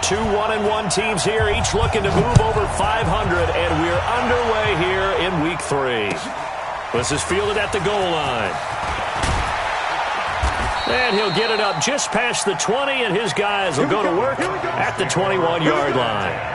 Two 1-1 teams here, each looking to move over 500, and we're underway here in Week 3. This is fielded at the goal line. And he'll get it up just past the 20, and his guys will go to work at the 21-yard line.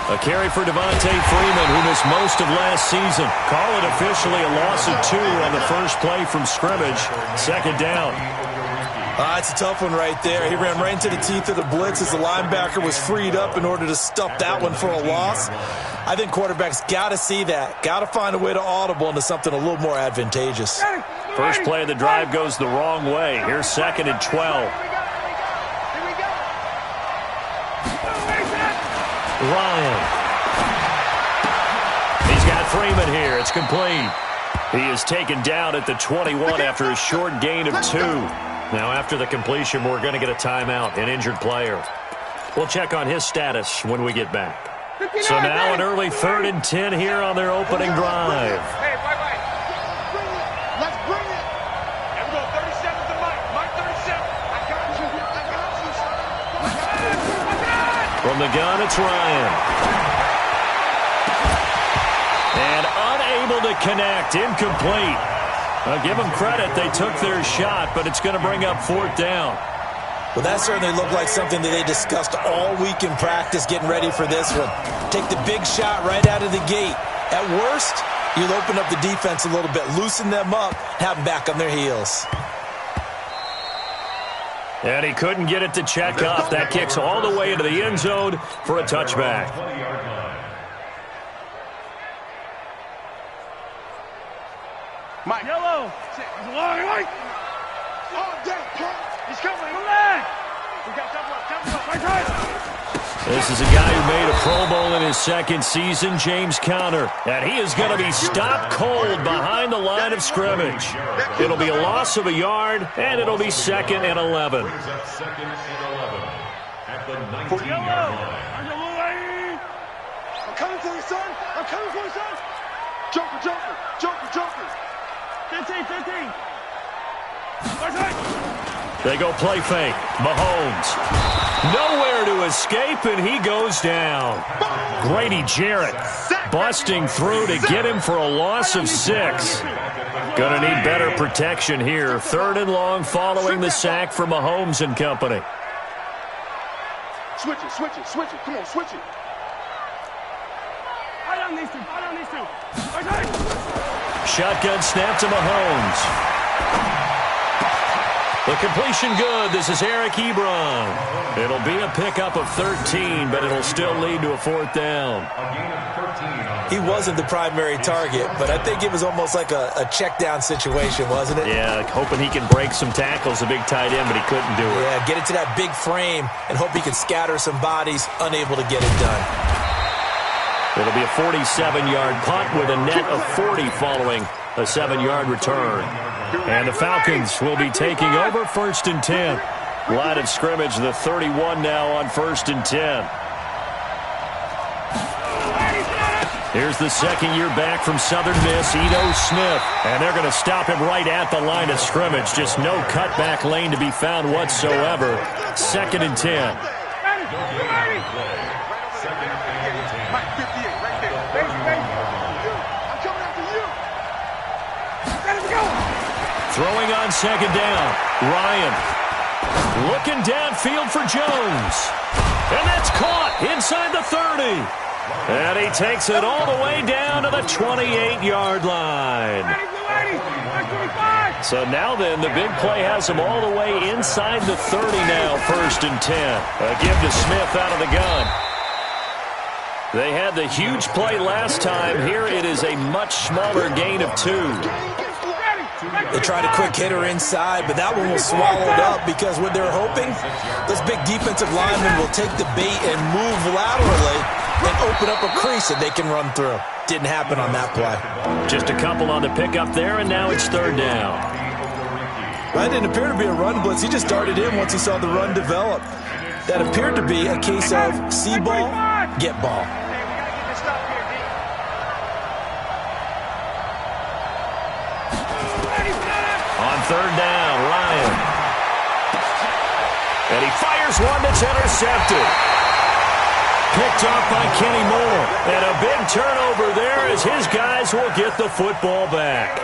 A carry for Devontae Freeman, who missed most of last season. Call it officially a loss of 2 on the first play from scrimmage. Second down. It's a tough one right there. He ran right into the teeth of the blitz as the linebacker was freed up in order to stuff that one for a loss. I think quarterbacks got to see that. Got to find a way to audible into something a little more advantageous. First play of the drive goes the wrong way. Here's 2nd and 12. Ryan. He's got Freeman here. It's complete. He is taken down at the 21 after a short gain of 2. Now, after the completion, we're going to get a timeout, an injured player. We'll check on his status when we get back. So now an early 3rd and 10 here on their opening drive. Let's bring it. Here we go, 37 to Mike. Mike 37. I got you. From the gun, it's Ryan. And unable to connect, incomplete. I'll give them credit. They took their shot, but it's going to bring up 4th down. Well, that certainly looked like something that they discussed all week in practice getting ready for this one. Take the big shot right out of the gate. At worst, you'll open up the defense a little bit, loosen them up, have them back on their heels. And he couldn't get it to check up. That kicks all the way into the end zone for a touchback. Mike. Yellow. Mike. Oh, damn. He's coming. Come back. We got double up. Right side. This is a guy who made a Pro Bowl in his 2nd season, James Conner. And he is going to be stopped cold behind the line of scrimmage. It'll be a loss of a yard, and it'll be 2nd and 11. At the 19-yard line. I'm coming for you, son. I'm coming for you, son. Joker. 15. They go play fake. Mahomes. Nowhere to escape, and he goes down. Grady Jarrett busting through to get him for a loss of 6. Going to need better protection here. 3rd and long following the sack from Mahomes and company. Switch it. Come on, switch it. Right on these two. Shotgun snap to Mahomes. The completion good. This is Eric Ebron. It'll be a pickup of 13, but it'll still lead to a 4th down. He wasn't the primary target, but I think it was almost like a check down situation, wasn't it? Yeah, hoping he can break some tackles, a big tight end, but he couldn't do it. Yeah, get it to that big frame and hope he can scatter some bodies, unable to get it done. It'll be a 47-yard punt with a net of 40 following a 7-yard return. And the Falcons will be taking over 1st and 10. Line of scrimmage, the 31 now on 1st and 10. Here's the 2nd year back from Southern Miss, Ito Smith. And they're going to stop him right at the line of scrimmage. Just no cutback lane to be found whatsoever. 2nd and 10. Throwing on 2nd down. Ryan looking downfield for Jones. And that's caught inside the 30. And he takes it all the way down to the 28-yard line. So now then, the big play has him all the way inside the 30 now, 1st and 10. A give to Smith out of the gun. They had the huge play last time. Here it is a much smaller gain of 2. They tried a quick hitter inside, but that one was swallowed up because what they're hoping, those big defensive linemen will take the bait and move laterally and open up a crease that they can run through. Didn't happen on that play. Just a couple on the pickup there, and now it's 3rd down. That didn't appear to be a run blitz. He just darted in once he saw the run develop. That appeared to be a case of see ball, get ball. On third down, Ryan. And he fires one that's intercepted. Picked off by Kenny Moore. And a big turnover there as his guys will get the football back.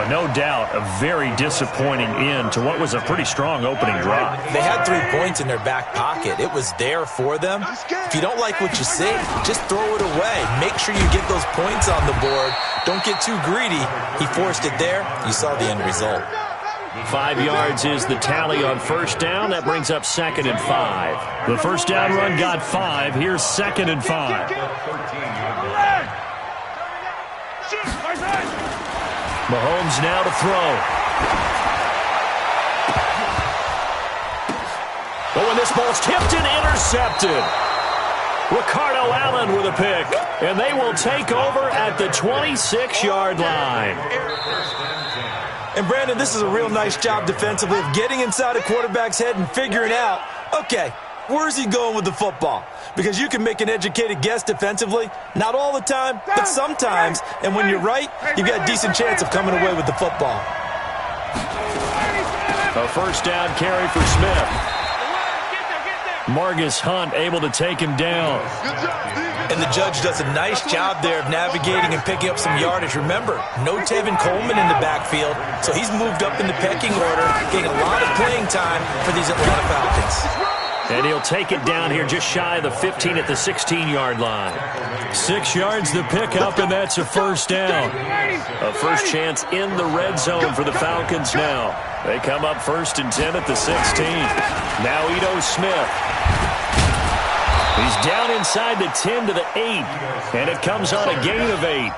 No doubt a very disappointing end to what was a pretty strong opening drive. They had 3 points in their back pocket. It was there for them. If you don't like what you see, just throw it away. Make sure you get those points on the board. Don't get too greedy. He forced it there. You saw the end result. 5 yards is the tally on first down. That brings up 2nd and 5. The first down run got 5. Here's 2nd and 5. Mahomes now to throw. Oh, and this ball's tipped and intercepted. Ricardo Allen with a pick. And they will take over at the 26-yard line. And, Brandon, this is a real nice job defensively of getting inside a quarterback's head and figuring out, okay, where's he going with the football? Because you can make an educated guess defensively. Not all the time, but sometimes. And when you're right, you've got a decent chance of coming away with the football. A first down carry for Smith. Margus Hunt able to take him down. And the judge does a nice job there of navigating and picking up some yardage. Remember, no Tevin Coleman in the backfield, so he's moved up in the pecking order, getting a lot of playing time for these Atlanta Falcons. And he'll take it down here just shy of the 15 at the 16-yard line. 6 yards the pickup, and that's a first down. A first chance in the red zone for the Falcons now. They come up 1st and 10 at the 16. Now Ito Smith. He's down inside the 10 to the 8, and it comes on a gain of 8.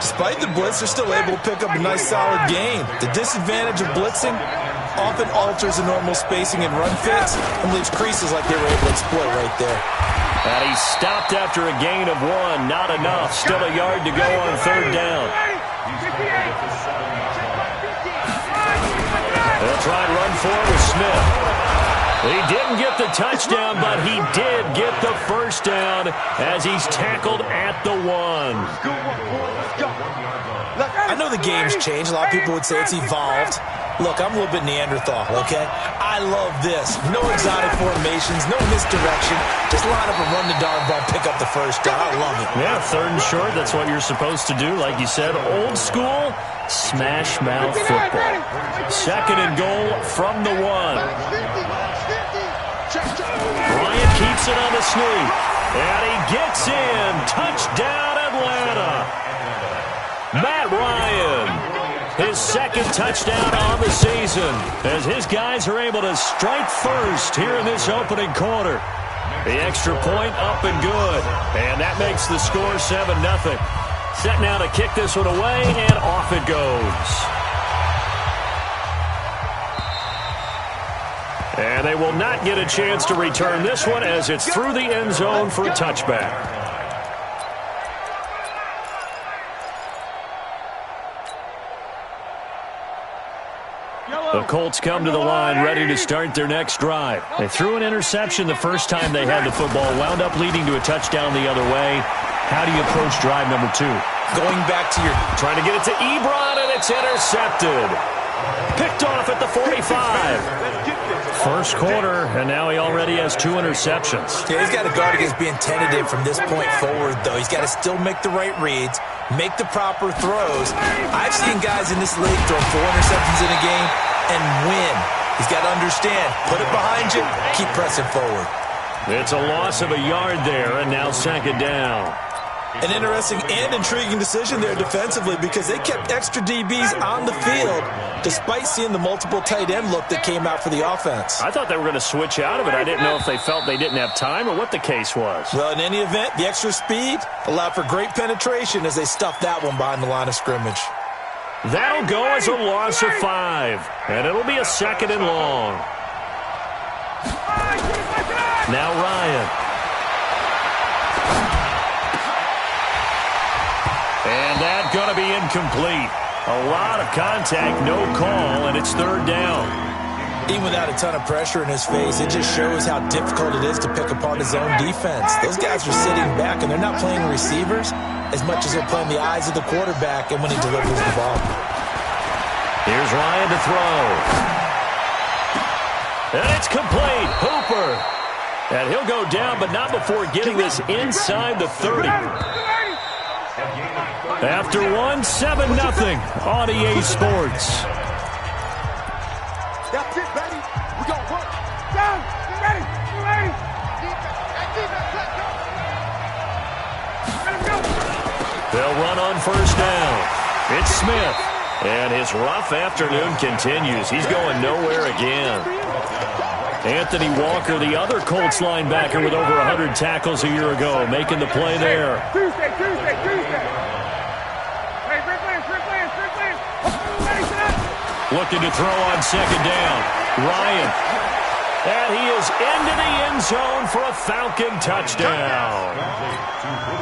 Despite the blitz, they're still able to pick up a nice solid gain. The disadvantage of blitzing often alters the normal spacing and run fits and leaves creases like they were able to exploit right there. And he stopped after a gain of 1. Not enough. Still a yard to go on third down. They'll try and run for it with Smith. He didn't get the touchdown, but he did get the first down as he's tackled at the 1. I know the game's changed. A lot of people would say it's evolved. Look, I'm a little bit Neanderthal, okay? I love this. No exotic formations, no misdirection. Just line up and run the darn ball, pick up the first down. I love it. Yeah, 3rd and short, that's what you're supposed to do. Like you said, old school, smash mouth football. 2nd and goal from the 1. Bryant keeps it on the sneak. And he gets in. Touchdown, Atlanta. Matt Ryan. His 2nd touchdown on the season as his guys are able to strike first here in this opening quarter. The extra point up and good. And that makes the score 7-0. Set now to kick this one away, and off it goes. And they will not get a chance to return this one as it's through the end zone for a touchback. The Colts come to the line ready to start their next drive. They threw an interception the first time they had the football, wound up leading to a touchdown the other way. How do you approach drive number 2? Going back to your... Trying to get it to Ebron, and it's intercepted. Picked off at the 45. First quarter, and now he already has 2 interceptions. Yeah, he's got to guard against being tentative from this point forward, though. He's got to still make the right reads, make the proper throws. I've seen guys in this league throw 4 interceptions in a game and win. He's got to understand, put it behind you, keep pressing forward. It's a loss of a yard there, and now 2nd down. An interesting and intriguing decision there defensively because they kept extra DBs on the field despite seeing the multiple tight end look that came out for the offense. I thought they were going to switch out of it. I didn't know if they felt they didn't have time or what the case was. Well, in any event, the extra speed allowed for great penetration as they stuffed that one behind the line of scrimmage. That'll go as a loss of 5, and it'll be a 2nd and long. Now Ryan. And that's going to be incomplete. A lot of contact, no call, and it's third down. Even without a ton of pressure in his face, it just shows how difficult it is to pick apart his own defense. Those guys are sitting back, and they're not playing receivers as much as they're playing the eyes of the quarterback and when he delivers the ball. Here's Ryan to throw. And it's complete. Hooper. And he'll go down, but not before getting this inside the 30. After one, 7-0 on EA Sports. That's it, baby. We gonna work. Down. Get ready. Get ready. Defense, let's go. Let him go. They'll run on first down. It's Smith. And his rough afternoon continues. He's going nowhere again. Anthony Walker, the other Colts linebacker with over 100 tackles a year ago, making the play there. Tuesday. Hey, Rick Lance. Looking to throw on second down. Ryan. And he is into the end zone for a Falcon touchdown.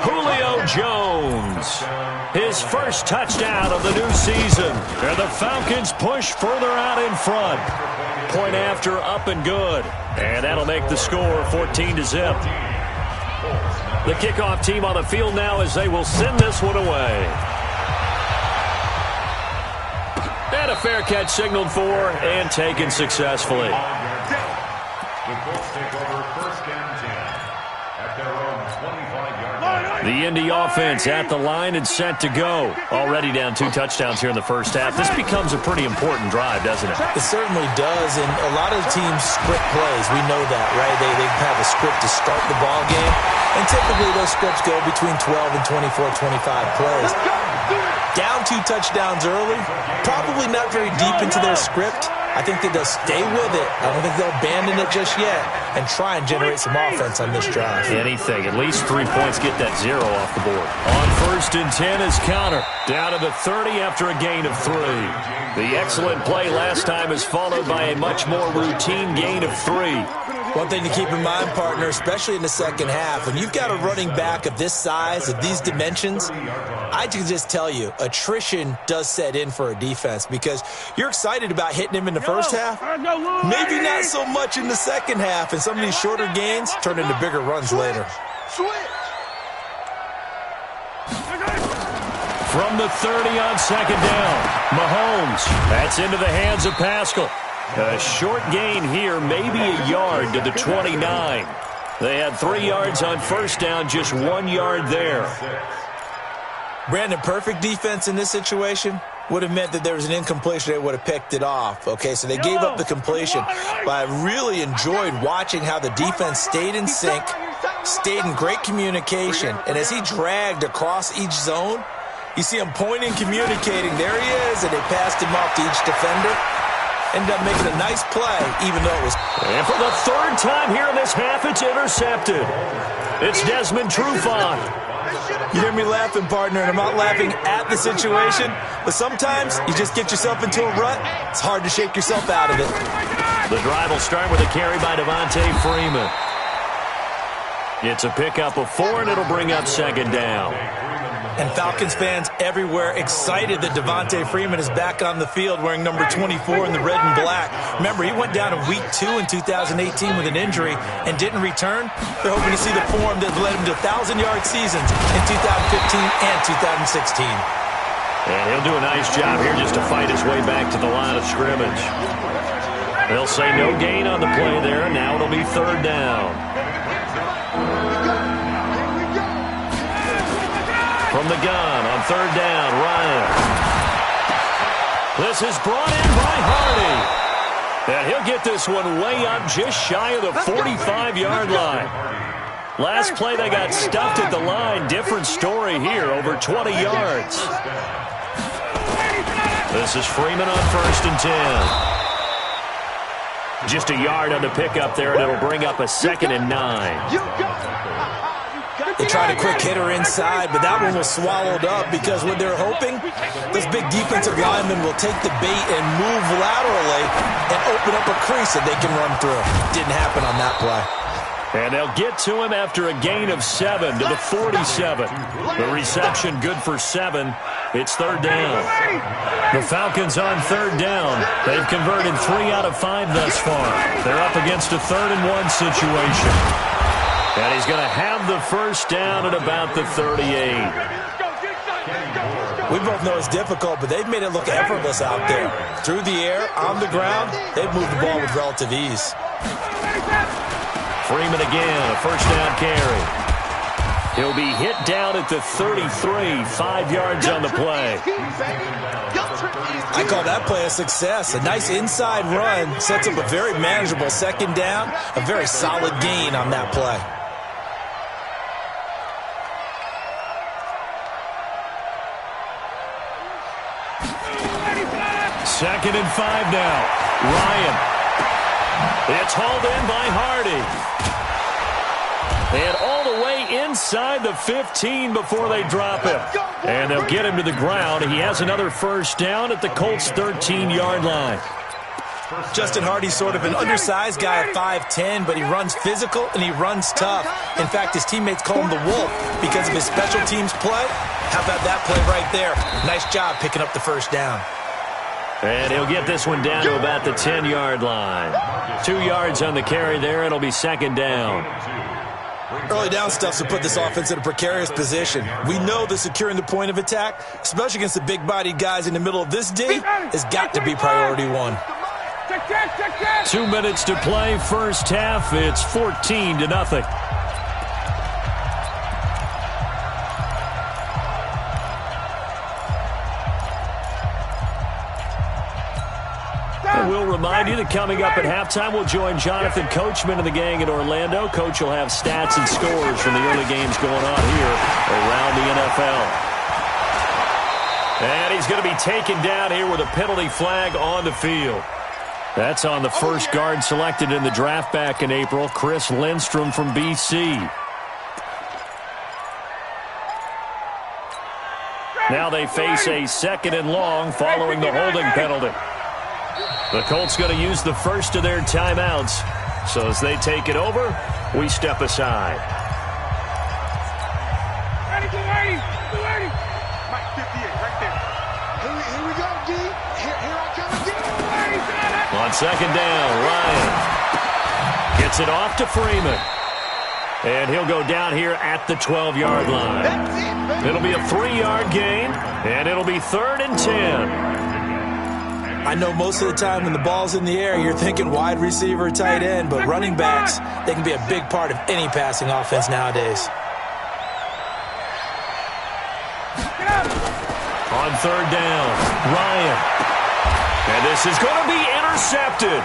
Julio Jones. His first touchdown of the new season. And the Falcons push further out in front. Point after, up and good. And that'll make the score 14-0. The kickoff team on the field now as they will send this one away. And a fair catch signaled for and taken successfully. The Colts take over first and 10 at their own 25-yard line. The Indy offense at the line and set to go. Already down 2 touchdowns here in the first half. This becomes a pretty important drive, doesn't it? It certainly does, and a lot of teams script plays. We know that, right? They have a script to start the ball game, and typically those scripts go between 12 and 24, 25 plays. Down 2 touchdowns early, probably not very deep into their script. I think that they'll stay with it. I don't think they'll abandon it just yet and try and generate some offense on this drive. Anything. At least 3 points, get that 0 off the board. On first and 10 is Counter. Down to the 30 after a gain of 3. The excellent play last time is followed by a much more routine gain of 3. One thing to keep in mind, partner, especially in the second half, when you've got a running back of this size, of these dimensions, I can just tell you, attrition does set in for a defense because you're excited about hitting him in the first half, maybe not so much in the second half, and some of these shorter gains turn into bigger runs later. From the 30 on second down, Mahomes. That's into the hands of Pascal. A short gain here, maybe a yard to the 29. They had 3 yards on first down, just 1 yard there. Brandon, perfect defense in this situation would have meant that there was an incompletion. They would have picked it off. Okay, so they gave up the completion. But I really enjoyed watching how the defense stayed in sync, stayed in great communication. And as he dragged across each zone, you see him pointing, communicating. There he is, and they passed him off to each defender. Ended up making a nice play, even though it was... And for the 3rd time here in this half, it's intercepted. It's Desmond Trufant. You hear me laughing, partner, and I'm not laughing at the situation, but sometimes you just get yourself into a rut. It's hard to shake yourself out of it. The drive will start with a carry by Devontae Freeman. It's a pickup of 4, and it'll bring up second down. And Falcons fans everywhere excited that Devontae Freeman is back on the field wearing number 24 in the red and black. Remember, he went down in week 2 in 2018 with an injury and didn't return. They're hoping to see the form that led him to 1,000-yard seasons in 2015 and 2016. And he'll do a nice job here just to fight his way back to the line of scrimmage. They'll say no gain on the play there. Now it'll be 3rd down. From the gun on 3rd down, Ryan. This is brought in by Hardy. And he'll get this one way up just shy of the 45-yard line. Last play they got stuffed at the line. Different story here, over 20 yards. This is Freeman on 1st and 10. Just a yard on the pickup there, and it'll bring up a 2nd and 9. They tried a quick hitter inside, but that one was swallowed up because what they're hoping, this big defensive lineman will take the bait and move laterally and open up a crease that they can run through. Didn't happen on that play. And they'll get to him after a gain of 7 to the 47. The reception good for 7. It's third down. The Falcons on third down. They've converted 3 out of 5 thus far. They're up against a 3rd and 1 situation. And he's going to have the first down at about the 38. We both know it's difficult, but they've made it look effortless out there. Through the air, on the ground, they've moved the ball with relative ease. Freeman again, a first down carry. He'll be hit down at the 33, 5 yards on the play. I call that play a success. A nice inside run sets up a very manageable second down, a very solid gain on that play. Second and 5 now. Ryan. It's hauled in by Hardy. And all the way inside the 15 before they drop him. And they'll get him to the ground. He has another first down at the Colts' 13-yard line. Justin Hardy's sort of an undersized guy at 5'10", but he runs physical and he runs tough. In fact, his teammates call him the Wolf because of his special teams play. How about that play right there? Nice job picking up the first down. And he'll get this one down to about the 10-yard line. 2 yards on the carry there. It'll be second down. Early down stuff's to put this offense in a precarious position. We know that securing the point of attack, especially against the big-bodied guys in the middle of this D, has got to be priority 1. 2 minutes to play, first half. It's 14-0. We'll remind you that coming up at halftime, we'll join Jonathan Coachman and the gang in Orlando. Coach will have stats and scores from the early games going on here around the NFL. And he's going to be taken down here with a penalty flag on the field. That's on the first guard selected in the draft back in April, Chris Lindstrom from BC. Now they face a second and long following the holding penalty. The Colts going to use the first of their timeouts. So as they take it over, we step aside. Ready, Mike 58, right there. Here we go, D. Here I come again. On second down, Ryan gets it off to Freeman. And he'll go down here at the 12-yard line. It'll be a 3-yard gain, and it'll be 3rd and 10. I know most of the time when the ball's in the air, you're thinking wide receiver, tight end, but running backs, they can be a big part of any passing offense nowadays. On third down, Ryan. And this is going to be intercepted.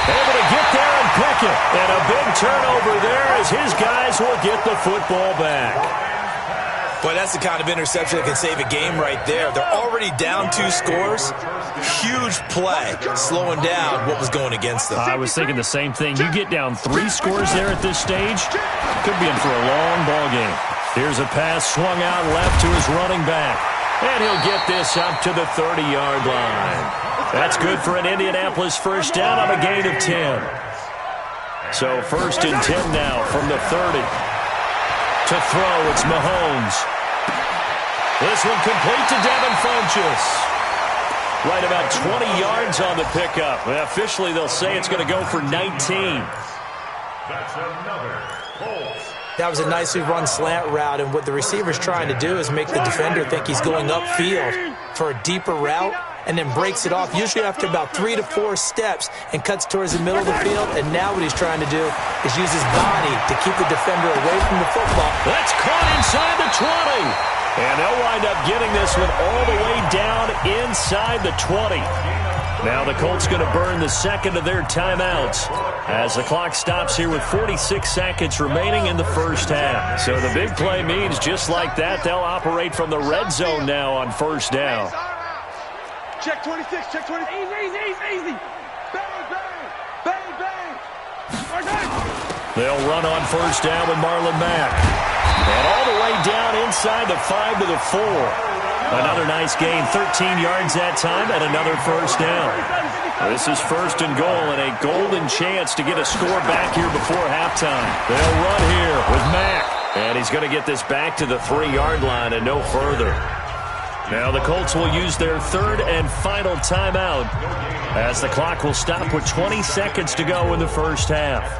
Able to get there and pick it. And a big turnover there as his guys will get the football back. Boy, that's the kind of interception that can save a game right there. They're already down 2 scores. Huge play, slowing down what was going against them. I was thinking the same thing. You get down 3 scores there at this stage, could be in for a long ball game. Here's a pass swung out left to his running back. And he'll get this up to the 30-yard line. That's good for an Indianapolis first down on a gain of 10. So first and 10 now from the 30. To throw, it's Mahomes. This one complete to Devin Funchess. Right about 20 yards on the pickup. Officially, they'll say it's going to go for 19. That's another Colts. That was a nicely run slant route, and what the receiver's trying to do is make the defender think he's going upfield for a deeper route, and then breaks it off, usually after about 3 to 4 steps, and cuts towards the middle of the field. And now what he's trying to do is use his body to keep the defender away from the football. That's caught inside the 20. And they'll wind up getting this one all the way down inside the 20. Now the Colts going to burn the second of their timeouts as the clock stops here with 46 seconds remaining in the first half. So the big play means just like that, they'll operate from the red zone now on first down. Check 26, check 20. Easy. Bang, bang. They'll run on first down with Marlon Mack. And all the way down inside the 5 to the 4. Another nice gain, 13 yards that time, and another first down. This is first and goal, and a golden chance to get a score back here before halftime. They'll run here with Mack, and he's going to get this back to the 3-yard line and no further. Now the Colts will use their third and final timeout as the clock will stop with 20 seconds to go in the first half.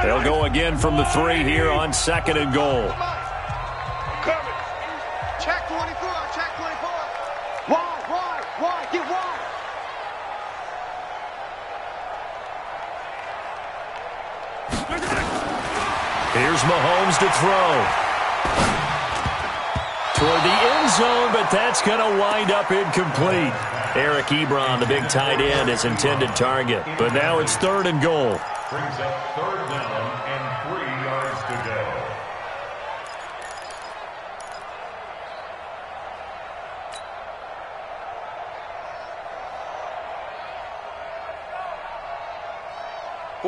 They'll go again from the 3 here on second and goal. Check 24, check 24. Wide, get wide. Here's Mahomes to throw. Toward the end zone, but that's going to wind up incomplete. Eric Ebron, the big tight end, his intended target. But now it's third and goal. Brings up third down and 3 yards to go.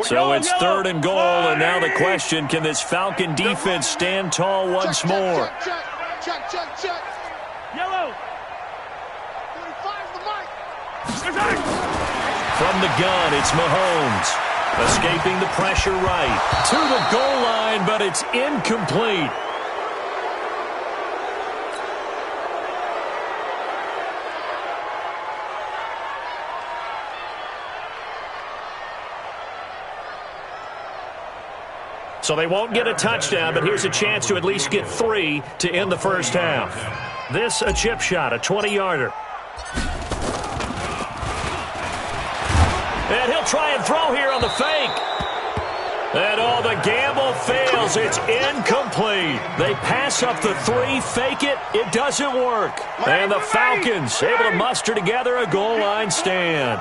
So it's third and goal, and now the question, can this Falcon defense stand tall once more? Check. Yellow. 45's the mic. From the gun, it's Mahomes. Escaping the pressure right. To the goal line, but it's incomplete. So they won't get a touchdown, but here's a chance to at least get 3 to end the first half. This a chip shot, a 20-yarder. And he'll try and throw here on the fake. And the gamble fails. It's incomplete. They pass up the 3, fake it. It doesn't work. And the Falcons able to muster together a goal line stand.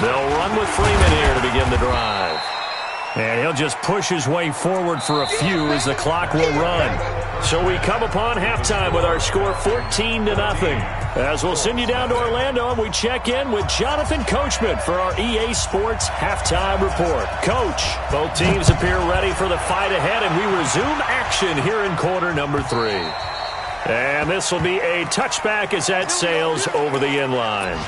They'll run with Freeman here to begin the drive. And he'll just push his way forward for a few as the clock will run. So we come upon halftime with our score 14-0. As we'll send you down to Orlando and we check in with Jonathan Coachman for our EA Sports Halftime Report. Coach, both teams appear ready for the fight ahead, and we resume action here in quarter number 3. And this will be a touchback as that sails over the end line.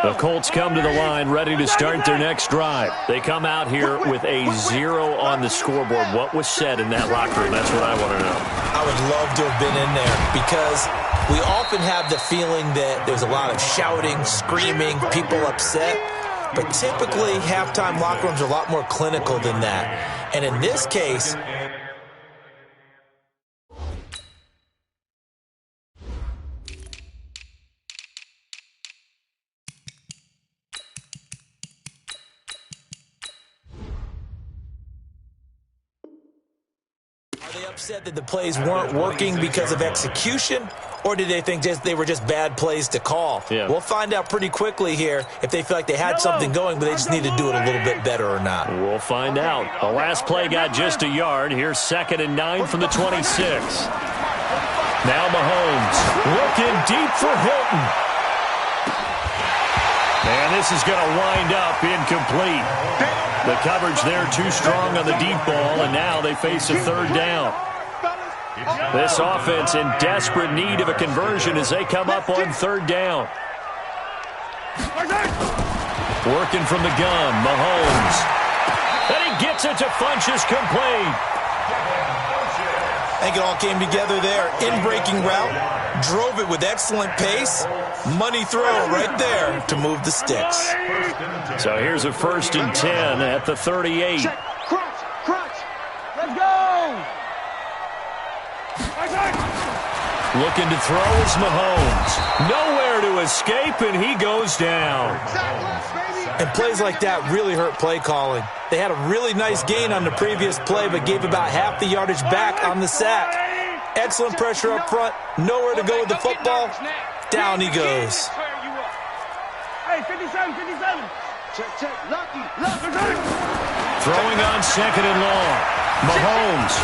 The Colts come to the line ready to start their next drive. They come out here with a 0 on the scoreboard. What was said in that locker room? That's what I want to know. I would love to have been in there because we often have the feeling that there's a lot of shouting, screaming, people upset. But typically, halftime locker rooms are a lot more clinical than that. And in this case, upset that the plays weren't working because of execution, or did they think they were just bad plays to call? Yeah. We'll find out pretty quickly here if they feel like they had something going, but they just need to do it a little bit better or not. We'll find out. The last play got just a yard. Here's 2nd and 9 from the 26. Now Mahomes looking deep for Hilton. And this is going to wind up incomplete. The coverage there too strong on the deep ball, and now they face a third down. This offense in desperate need of a conversion as they come up on third down. Working from the gun, Mahomes. And he gets it to Funchess complete. I think it all came together there. In-breaking route, drove it with excellent pace. Money throw right there to move the sticks. So here's a 1st and 10 at the 38. Crunch. Let's go. Looking to throw is Mahomes. Nowhere to escape, and he goes down. And plays like that really hurt play calling. They had a really nice gain on the previous play, but gave about half the yardage back on the sack. Excellent pressure up front. Nowhere to go with the football. Down he goes. Hey, 57. Check. Lucky. Throwing on 2nd and long. Mahomes.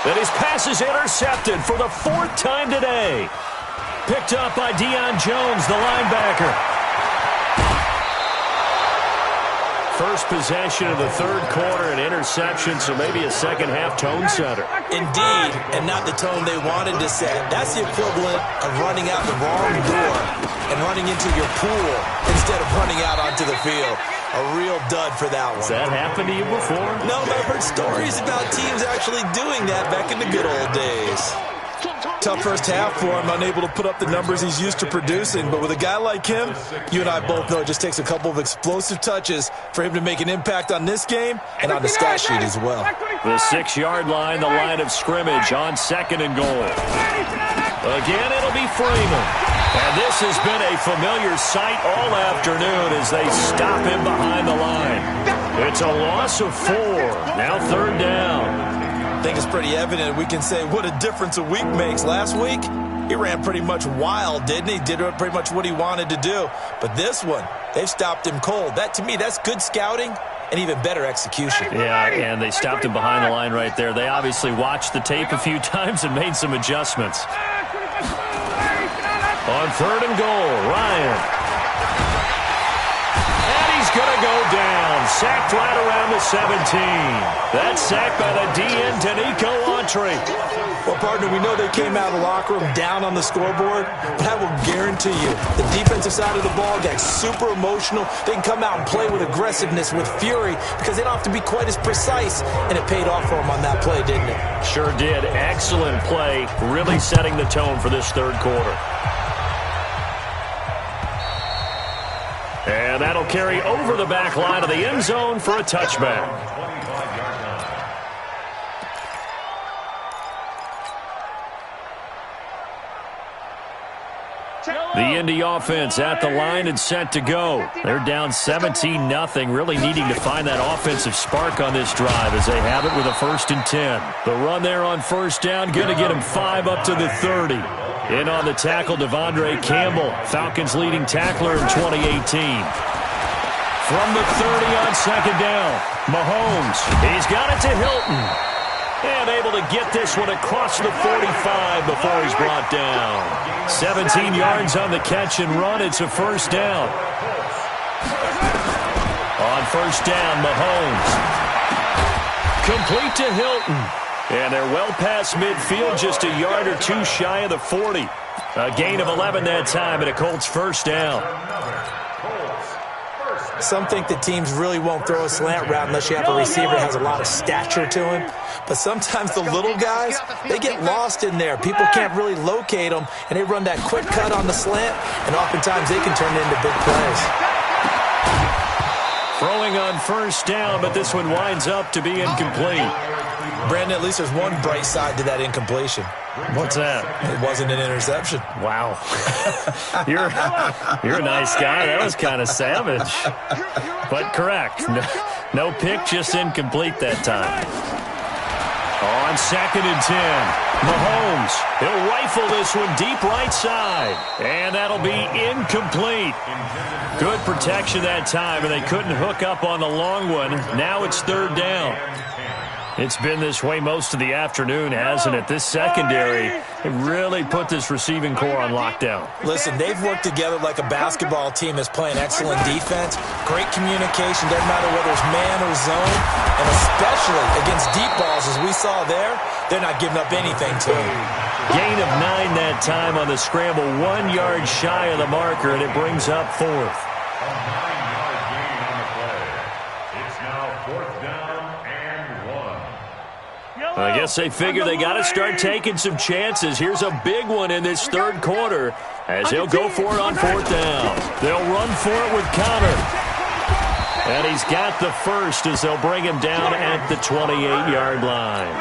And his pass is intercepted for the 4th time today. picked up by Deion Jones, the linebacker. First possession of the third quarter, an interception, so maybe a second-half tone setter. Indeed, and not the tone they wanted to set. That's the equivalent of running out the wrong door and running into your pool instead of running out onto the field. A real dud for that one. Has that happened to you before? No, but I've heard stories about teams actually doing that back in the good old days. Tough first half for him, unable to put up the numbers he's used to producing. But with a guy like him, you and I both know it just takes a couple of explosive touches for him to make an impact on this game and on the stat sheet as well. The 6-yard line, the line of scrimmage on 2nd and goal. Again, it'll be Freeman. And this has been a familiar sight all afternoon as they stop him behind the line. It's a loss of 4. Now 3rd down. I think it's pretty evident we can say what a difference a week makes. Last week, he ran pretty much wild, didn't he? Did pretty much what he wanted to do. But this one, they've stopped him cold. That, to me, that's good scouting and even better execution. Yeah, and they stopped him behind the line right there. They obviously watched the tape a few times and made some adjustments. On 3rd and goal, Ryan. Going to go down. Sacked right around the 17. That's sacked by the DN, Danico Autry. Well, partner, we know they came out of the locker room down on the scoreboard, but I will guarantee you the defensive side of the ball got super emotional. They can come out and play with aggressiveness, with fury, because they don't have to be quite as precise, and it paid off for them on that play, didn't it? Sure did. Excellent play, really setting the tone for this third quarter. And that'll carry over the back line of the end zone for a touchback. The Indy offense at the line and set to go. They're down 17-0, really needing to find that offensive spark on this drive as they have it with a 1st and 10. The run there on 1st down, going to get him 5 up to the 30. In on the tackle, Devondre Campbell, Falcons leading tackler in 2018. From the 30 on 2nd down, Mahomes, he's got it to Hilton. And able to get this one across the 45 before he's brought down. 17 yards on the catch and run, it's a 1st down. On 1st down, Mahomes. Complete to Hilton. And they're well past midfield, just a yard or 2 shy of the 40. A gain of 11 that time, and a Colts 1st down. Some think that teams really won't throw a slant route unless you have a receiver that has a lot of stature to him. But sometimes the little guys, they get lost in there. People can't really locate them, and they run that quick cut on the slant, and oftentimes they can turn it into big plays. Throwing on 1st down, but this one winds up to be incomplete. Brandon, at least there's one bright side to that incompletion. What's that? It wasn't an interception. Wow. You're a nice guy. That was kind of savage. But correct. No pick, just incomplete that time. On 2nd and 10, Mahomes. He'll rifle this one deep right side. And that'll be incomplete. Good protection that time, and they couldn't hook up on the long one. Now it's 3rd down. It's been this way most of the afternoon, hasn't it? This secondary, it really put this receiving core on lockdown. Listen, they've worked together like a basketball team that's playing excellent defense. Great communication, doesn't matter whether it's man or zone. And especially against deep balls, as we saw there, they're not giving up anything to them. Gain of 9 that time on the scramble, 1 yard shy of the marker, and it brings up 4th. I guess they figure they got to start taking some chances. Here's a big one in this third quarter as they'll go for it on 4th down. They'll run for it with Connor. And he's got the first as they'll bring him down at the 28-yard line.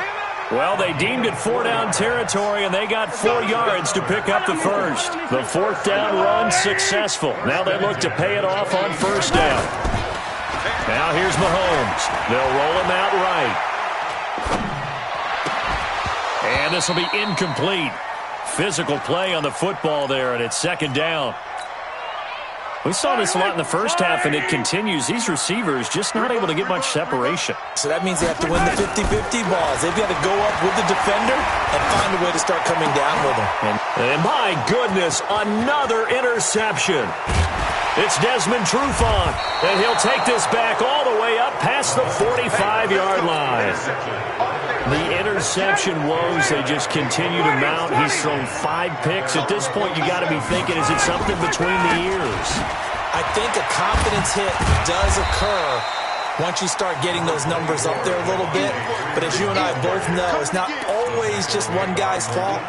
Well, they deemed it 4-down territory, and they got 4 yards to pick up the first. The 4th down run successful. Now they look to pay it off on 1st down. Now here's Mahomes. They'll roll him out right. And this will be incomplete. Physical play on the football there, and it's 2nd down. We saw this a lot in the first half, and it continues. These receivers just not able to get much separation. So that means they have to win the 50-50 balls. They've got to go up with the defender and find a way to start coming down with them. And my goodness, another interception. It's Desmond Trufant, and he'll take this back all the way up past the 45-yard line. The interception woes, they just continue to mount. He's thrown 5 picks. At this point, you got to be thinking, is it something between the ears? I think a confidence hit does occur once you start getting those numbers up there a little bit. But as you and I both know, it's not always just one guy's fault.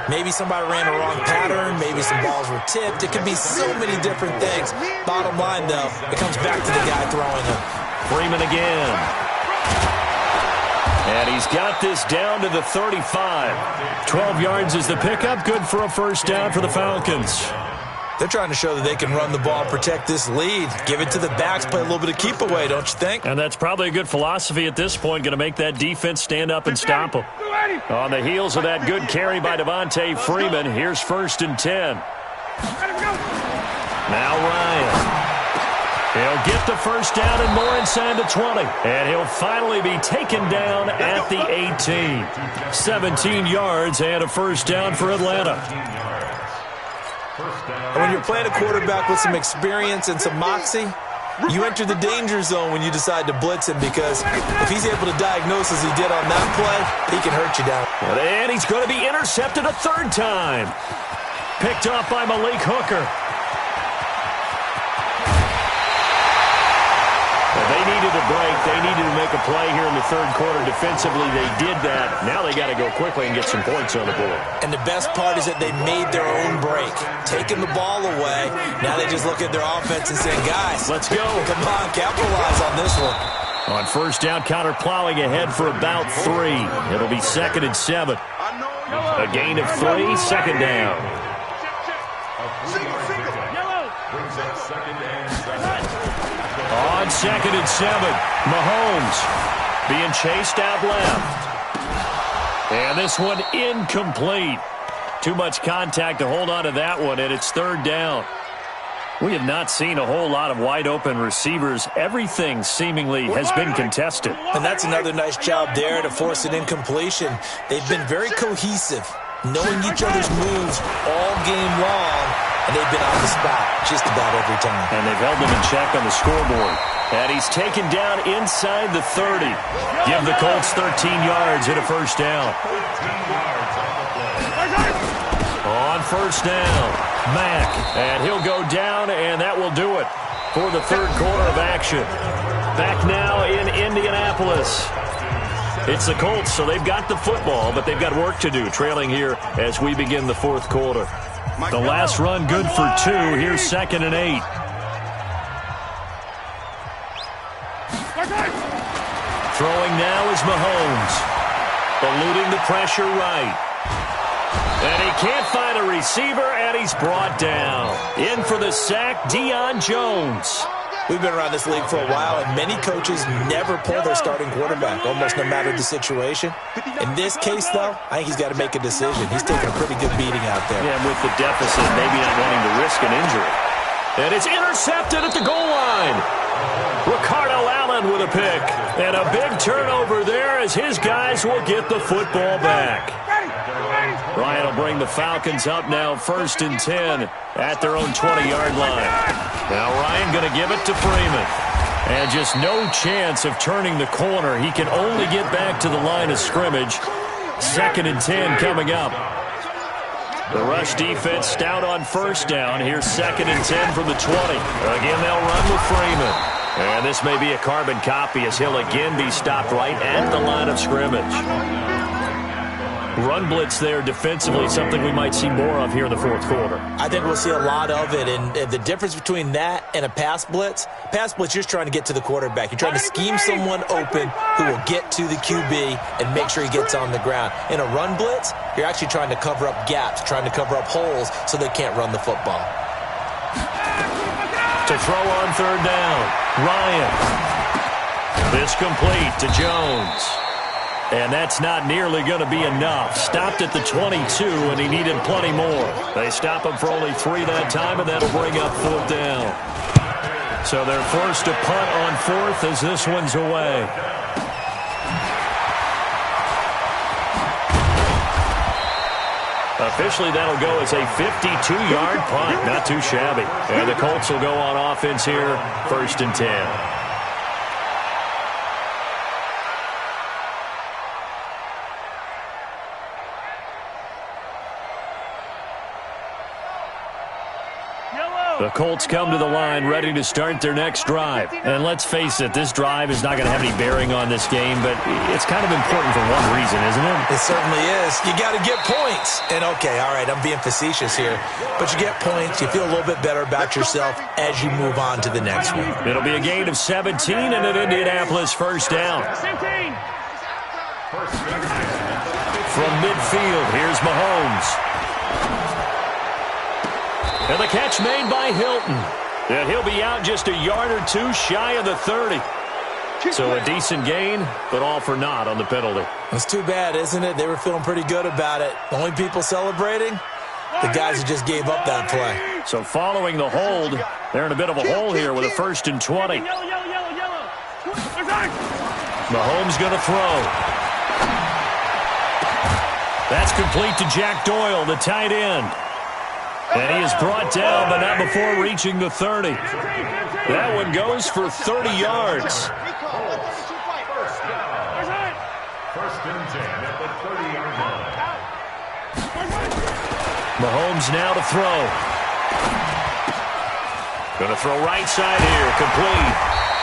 Maybe somebody ran a wrong pattern. Maybe some balls were tipped. It could be so many different things. Bottom line, though, it comes back to the guy throwing them. Freeman again. And he's got this down to the 35. 12 yards is the pickup. Good for a first down for the Falcons. They're trying to show that they can run the ball, protect this lead. Give it to the backs, play a little bit of keep away, don't you think? And that's probably a good philosophy at this point, going to make that defense stand up and stop them. On the heels of that good carry by Devontae Freeman, here's 1st and 10. Now Ryan. He'll get the first down and more inside the 20. And he'll finally be taken down at the 18. 17 yards and a first down for Atlanta. And when you're playing a quarterback with some experience and some moxie, you enter the danger zone when you decide to blitz him, because if he's able to diagnose as he did on that play, he can hurt you down. And he's going to be intercepted a 3rd time. Picked off by Malik Hooker. Well, they needed a break. They needed to make a play here in the 3rd quarter. Defensively, they did that. Now they got to go quickly and get some points on the board. And the best part is that they made their own break. Taking the ball away. Now they just look at their offense and say, guys, let's go. Come on, capitalize on this one. On first down, Connor plowing ahead for about 3. It'll be 2nd and 7. A gain of 3, 2nd down. On 2nd and 7, Mahomes being chased out left. And this one incomplete. Too much contact to hold on to that one, and it's 3rd down. We have not seen a whole lot of wide-open receivers. Everything seemingly has been contested. And that's another nice job there to force an incompletion. They've been very cohesive, knowing each other's moves all game long, and they've been on the spot just about every time. And they've held them in check on the scoreboard. And he's taken down inside the 30. Give the Colts 13 yards and a first down. On first down, Mack. And he'll go down, and that will do it for the 3rd quarter of action. Back now in Indianapolis. It's the Colts, so they've got the football, but they've got work to do, trailing here as we begin the 4th quarter. The last run good for 2. Here's 2nd and 8. Throwing now is Mahomes. Eluding the pressure right. And he can't find a receiver, and he's brought down. In for the sack, Deion Jones. We've been around this league for a while, and many coaches never pull their starting quarterback, almost no matter the situation. In this case, though, I think he's got to make a decision. He's taking a pretty good beating out there. Yeah, with the deficit, maybe not wanting to risk an injury. And it's intercepted at the goal line. Ricardo Allen with a pick. And a big turnover there as his guys will get the football back. Ryan will bring the Falcons up now 1st and 10 at their own 20-yard line. Now Ryan going to give it to Freeman. And just no chance of turning the corner. He can only get back to the line of scrimmage. 2nd and 10 coming up. The rush defense stout on first down. Here's 2nd and 10 from the 20. Again, they'll run with Freeman. And this may be a carbon copy as he'll again be stopped right at the line of scrimmage. Run blitz there defensively, something we might see more of here in the 4th quarter. I think we'll see a lot of it, and the difference between that and a pass blitz, you're just trying to get to the quarterback. You're trying to scheme someone open who will get to the QB and make sure he gets on the ground. In a run blitz, you're actually trying to cover up gaps, trying to cover up holes so they can't run the football. To throw on 3rd down, Ryan. This complete to Jones. And that's not nearly going to be enough. Stopped at the 22, and he needed plenty more. They stop him for only 3 that time, and that'll bring up 4th down. So they're forced to punt on 4th as this one's away. Officially, that'll go as a 52-yard punt. Not too shabby. And the Colts will go on offense here, 1st and 10. The Colts come to the line ready to start their next drive. And let's face it, this drive is not going to have any bearing on this game, but it's kind of important for one reason, isn't it? It certainly is. You got to get points. And, okay, all right, I'm being facetious here. But you get points, you feel a little bit better about yourself as you move on to the next one. It'll be a gain of 17 and an Indianapolis 1st down. From midfield, here's Mahomes. And the catch made by Hilton. And he'll be out just a yard or 2 shy of the 30. So a decent gain, but all for naught on the penalty. It's too bad, isn't it? They were feeling pretty good about it. The only people celebrating, the guys who just gave up that play. So following the hold, they're in a bit of a hole here with a 1st and 20. Mahomes going to throw. That's complete to Jack Doyle, the tight end. And he is brought down, but not before reaching the 30. That one goes for 30 yards. 1st and 10 at the 30-yard line. Mahomes now to throw. Going to throw right side here, complete.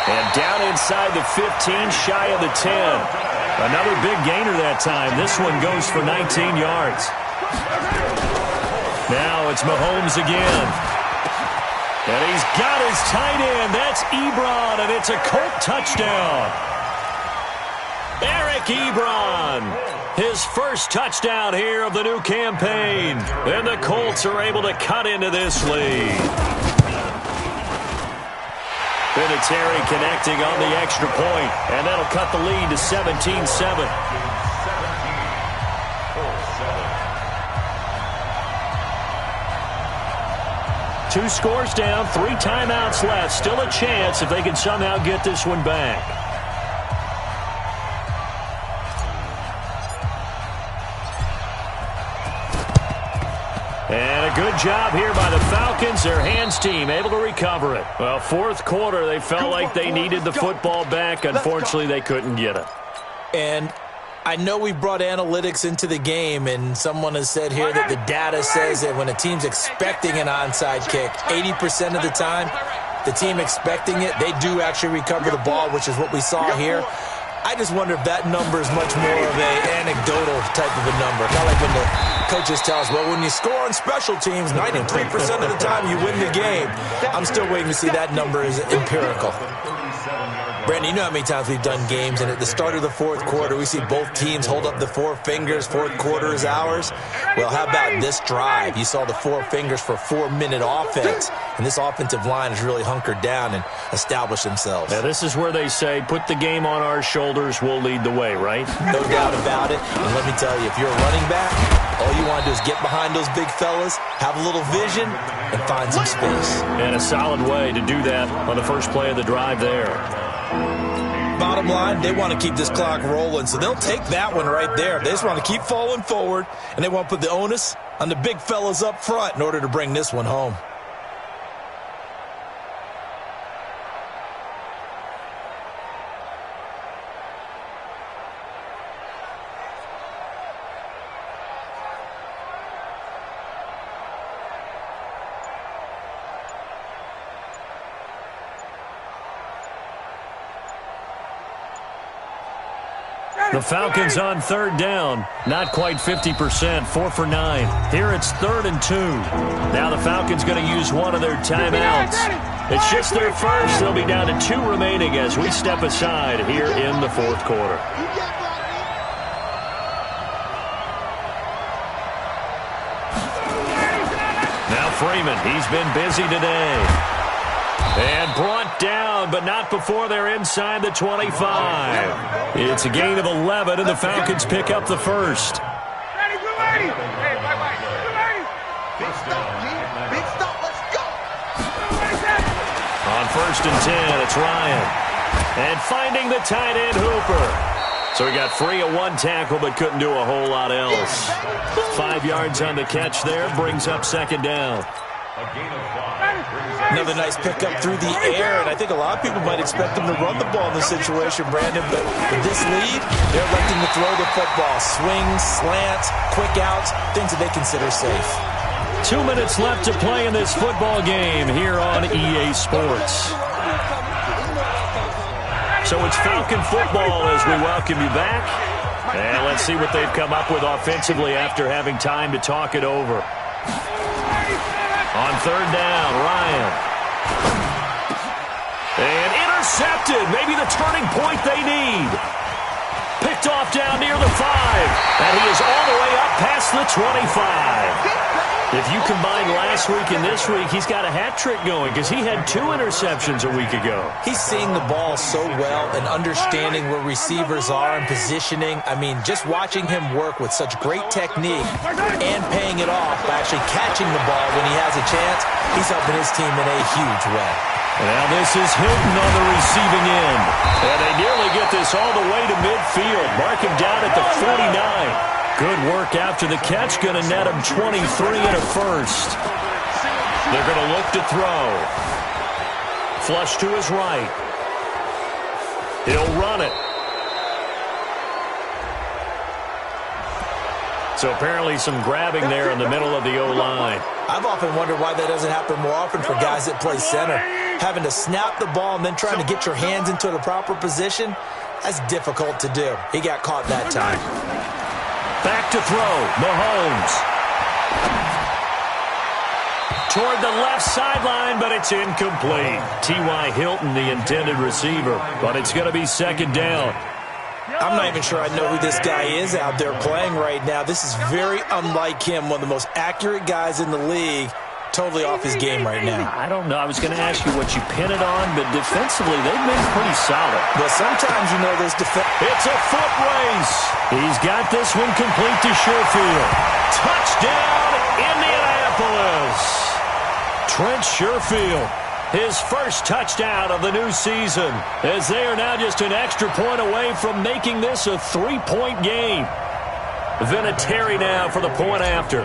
And down inside the 15, shy of the 10. Another big gainer that time. This one goes for 19 yards. Now it's Mahomes again. And he's got his tight end. That's Ebron, and it's a Colt touchdown. Eric Ebron, his first touchdown here of the new campaign. And the Colts are able to cut into this lead. Vinatieri connecting on the extra point, and that'll cut the lead to 17-7. 2 scores down, 3 timeouts left. Still a chance if they can somehow get this one back. And a good job here by the Falcons. Their hands team able to recover it. Well, 4th quarter, they felt like they needed the football back. Unfortunately, they couldn't get it. And I know we brought analytics into the game, and someone has said here that the data says that when a team's expecting an onside kick, 80% of the time, the team expecting it, they do actually recover the ball, which is what we saw here. I just wonder if that number is much more of an anecdotal type of a number. Kind of like when the coaches tell us, well, when you score on special teams, 93% of the time you win the game. I'm still waiting to see that number is empirical. Brandon, you know how many times we've done games, and at the start of the 4th quarter, we see both teams hold up the 4 fingers, 4th quarter is ours. Well, how about this drive? You saw the 4 fingers for 4-minute offense, and this offensive line has really hunkered down and established themselves. Now, this is where they say, put the game on our shoulders, we'll lead the way, right? No doubt about it, and let me tell you, if you're a running back, all you want to do is get behind those big fellas, have a little vision, and find some space. And a solid way to do that on the first play of the drive there. Bottom line, they want to keep this clock rolling, so they'll take that one right there. They just want to keep falling forward, and they want to put the onus on the big fellas up front in order to bring this one home. The Falcons on 3rd down. Not quite 50%, 4 for 9. Here it's 3rd and 2. Now the Falcons going to use one of their timeouts. It's just their first. They'll be down to 2 remaining as we step aside here in the 4th quarter. Now Freeman, he's been busy today. And brought knocked down, but not before they're inside the 25. It's a gain of 11, and the Falcons pick up the first. On 1st and 10, it's Ryan. And finding the tight end, Hooper. So he got free of one tackle, but couldn't do a whole lot else. 5 yards on the catch there, brings up 2nd down. Another nice pickup through the air, and I think a lot of people might expect him to run the ball in this situation, Brandon, but with this lead, they're electing to throw the football. Swings, slants, quick outs, things that they consider safe. 2 minutes left to play in this football game here on EA Sports. So it's Falcon football as we welcome you back. And let's see what they've come up with offensively after having time to talk it over. On 3rd down, Ryan. And intercepted. Maybe the turning point they need. Picked off down near the 5. And he is all the way up past the 25. If you combine last week and this week, he's got a hat trick going because he had 2 interceptions a week ago. He's seeing the ball so well and understanding where receivers are and positioning. I mean, just watching him work with such great technique and paying it off by actually catching the ball when he has a chance, he's helping his team in a huge way. Now this is Hilton on the receiving end. And they nearly get this all the way to midfield. Mark him down at the 49. Good work after the catch. Going to net him 23 and a first. They're going to look to throw. Flush to his right. He'll run it. So apparently some grabbing there in the middle of the O-line. I've often wondered why that doesn't happen more often for guys that play center. Having to snap the ball and then trying to get your hands into the proper position, that's difficult to do. He got caught that time. Back to throw, Mahomes. Toward the left sideline, but it's incomplete. T.Y. Hilton, the intended receiver, but it's going to be 2nd down. I'm not even sure I know who this guy is out there playing right now. This is very unlike him, one of the most accurate guys in the league. Totally off his game right now. I don't know. I was going to ask you what you pin it on, but defensively, they've been pretty solid. But sometimes, you know, there's defense. It's a foot race. He's got this one complete to Sherfield. Touchdown, Indianapolis. Trent Sherfield, his first touchdown of the new season, as they are now just an extra point away from making this a 3-point game. Vinatieri now for the point after.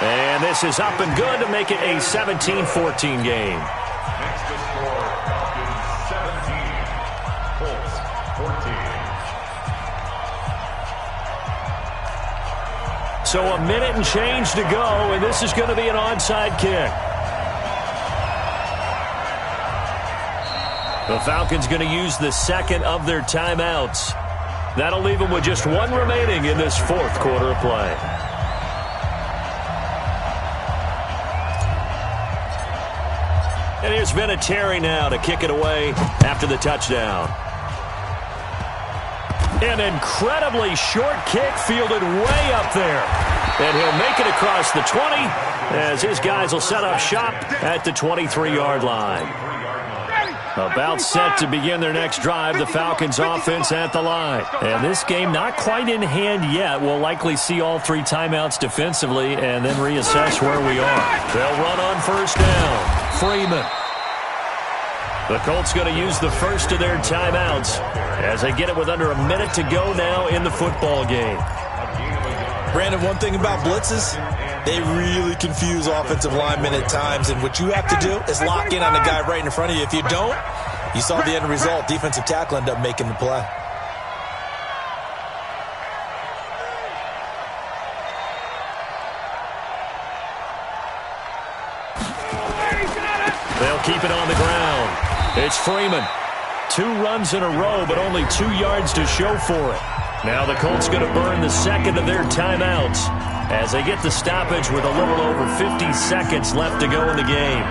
And this is up and good to make it a 17-14 game. Next to score, Falcons 17, Colts 14. So a minute and change to go, and this is going to be an onside kick. The Falcons going to use the 2nd of their timeouts. That'll leave them with just 1 remaining in this 4th quarter of play. And here's Vinatieri now to kick it away after the touchdown. An incredibly short kick fielded way up there. And he'll make it across the 20 as his guys will set up shop at the 23-yard line. About set to begin their next drive, the Falcons offense at the line. And this game not quite in hand yet. We'll likely see all 3 timeouts defensively and then reassess where we are. They'll run on 1st down. Freeman. The Colts going to use the first of their timeouts as they get it with under a minute to go now in the football game. Brandon, one thing about blitzes, they really confuse offensive linemen at times, and what you have to do is lock in on the guy right in front of you. If you don't, you saw the end result. Defensive tackle ended up making the play. They'll keep it on the ground. It's Freeman. 2 runs in a row, but only 2 yards to show for it. Now the Colts going to burn the 2nd of their timeouts as they get the stoppage with a little over 50 seconds left to go in the game.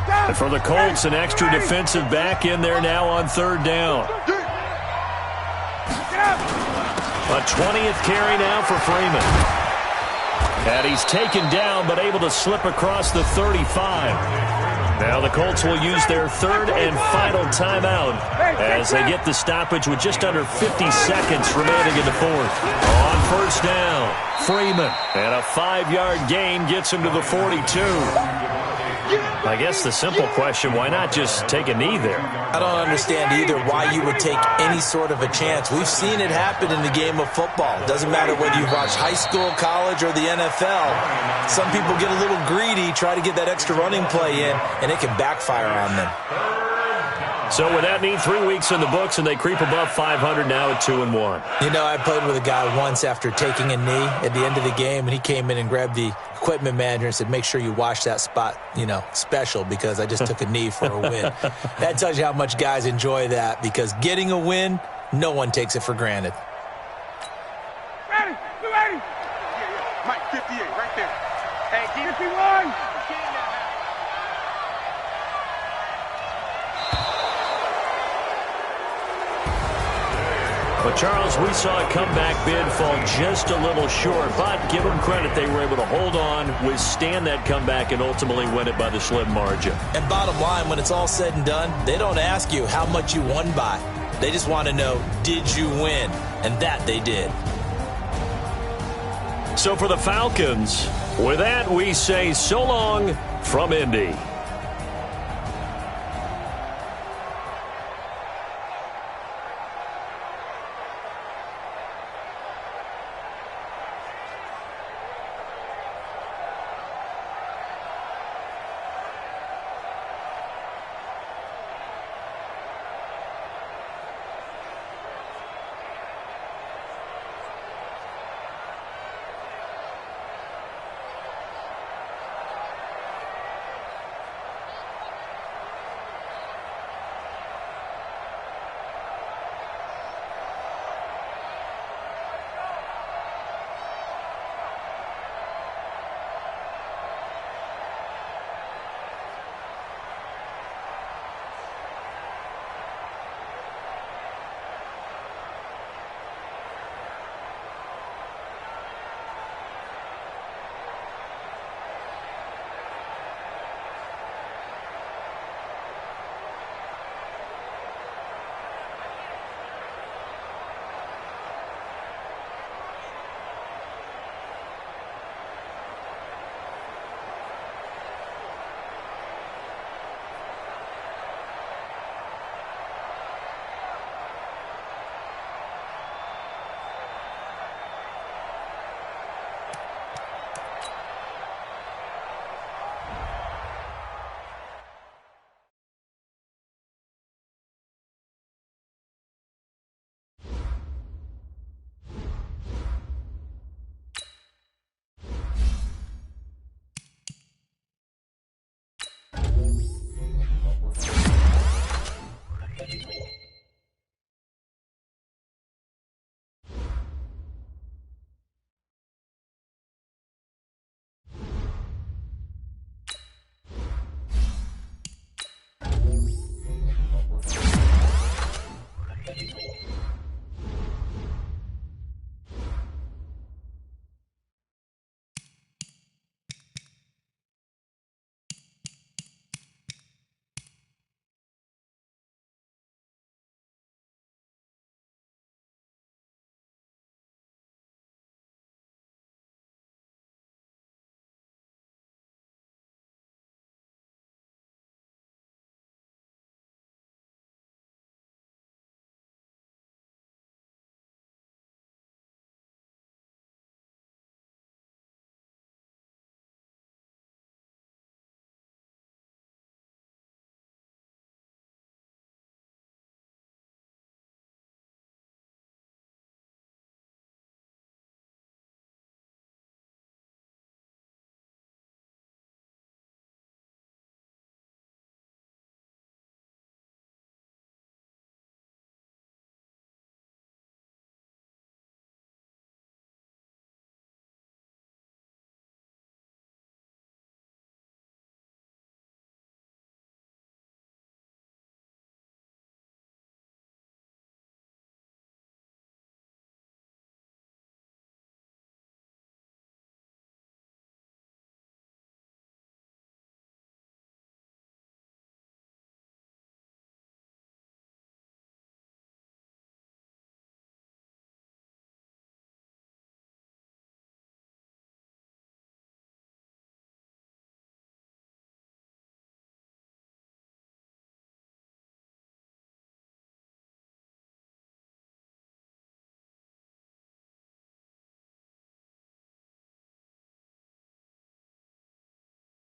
And for the Colts, an extra defensive back in there now on 3rd down. A 20th carry now for Freeman. And he's taken down, but able to slip across the 35. Now the Colts will use their third and final timeout as they get the stoppage with just under 50 seconds remaining in the fourth. On first down, Freeman. And a 5-yard gain gets him to the 42. I guess the simple question, why not just take a knee there? I don't understand either why you would take any sort of a chance. We've seen it happen in the game of football. Doesn't matter whether you watch high school, college, or the NFL. Some people get a little greedy, try to get that extra running play in, and it can backfire on them. So with that knee, 3 weeks in the books, and they creep above 500 now at 2-1. You know, I played with a guy once after taking a knee at the end of the game, and he came in and grabbed the equipment manager and said, make sure you wash that spot, you know, special, because I just took a knee for a win. That tells you how much guys enjoy that, because getting a win, no one takes it for granted. Ready? We ready? Yeah. Mike, 58, right there. Hey, 51. But, Charles, we saw a comeback bid fall just a little short, but give them credit. They were able to hold on, withstand that comeback, and ultimately win it by the slim margin. And bottom line, when it's all said and done, they don't ask you how much you won by. They just want to know, did you win? And that they did. So for the Falcons, with that, we say so long from Indy.